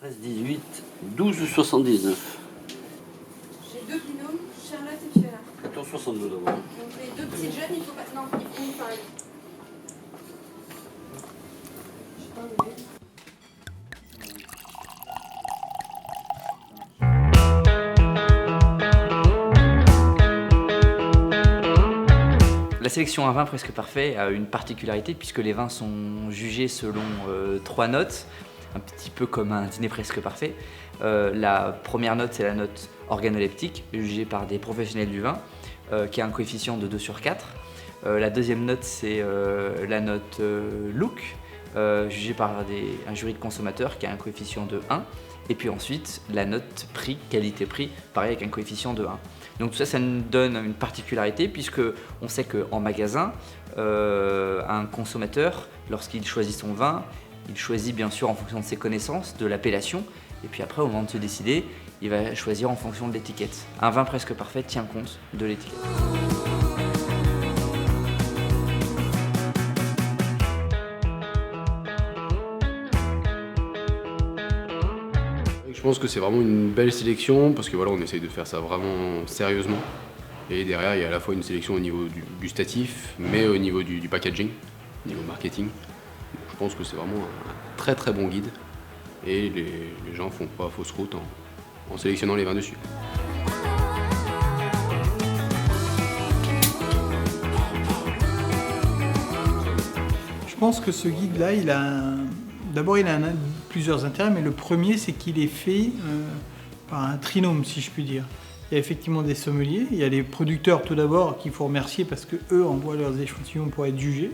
13, 18, 12 ou 79. J'ai deux binômes, Charlotte et Fiona. 14, 62 d'abord. Donc les deux petites jeunes, il faut pas. Non, il faut pareil. Je sais pas où il est. La sélection à vin presque parfait a une particularité puisque les vins sont jugés selon 3 notes, un petit peu comme un dîner presque parfait. La première note, c'est la note organoleptique, jugée par des professionnels du vin, qui a un coefficient de 2 sur 4. La deuxième note, c'est la note look, jugée par un jury de consommateurs qui a un coefficient de 1. Et puis ensuite, la note prix, qualité-prix, pareil avec un coefficient de 1. Donc tout ça, ça nous donne une particularité puisque on sait qu'en magasin, un consommateur, lorsqu'il choisit son vin, il choisit bien sûr en fonction de ses connaissances, de l'appellation, et puis après, au moment de se décider, il va choisir en fonction de l'étiquette. Un vin presque parfait tient compte de l'étiquette. Je pense que c'est vraiment une belle sélection parce que voilà, on essaye de faire ça vraiment sérieusement. Et derrière, il y a à la fois une sélection au niveau du gustatif, mais au niveau du packaging, au niveau marketing. Je pense que c'est vraiment un très très bon guide. Et les gens font pas fausse route en sélectionnant les vins dessus. Je pense que ce guide-là, d'abord, il a plusieurs intérêts, mais le premier, c'est qu'il est fait par un trinôme, si je puis dire. Il y a effectivement des sommeliers, il y a les producteurs tout d'abord qu'il faut remercier parce qu'eux envoient leurs échantillons pour être jugés.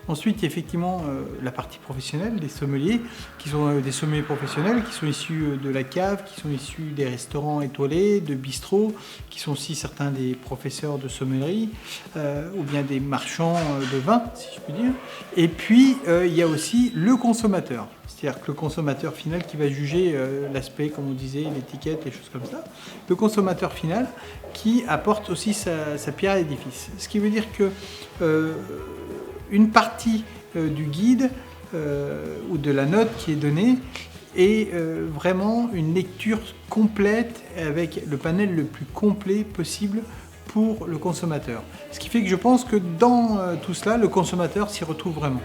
Ensuite, il y a effectivement la partie professionnelle, des sommeliers, qui sont des sommeliers professionnels, qui sont issus de la cave, qui sont issus des restaurants étoilés, de bistrots, qui sont aussi certains des professeurs de sommellerie, ou bien des marchands de vin, si je puis dire. Et puis, il y a aussi le consommateur. C'est-à-dire que le consommateur final qui va juger l'aspect, comme on disait, l'étiquette, les choses comme ça. Le consommateur final qui apporte aussi sa pierre à l'édifice. Ce qui veut dire que une partie du guide ou de la note qui est donnée est vraiment une lecture complète avec le panel le plus complet possible pour le consommateur. Ce qui fait que je pense que dans tout cela, le consommateur s'y retrouve vraiment.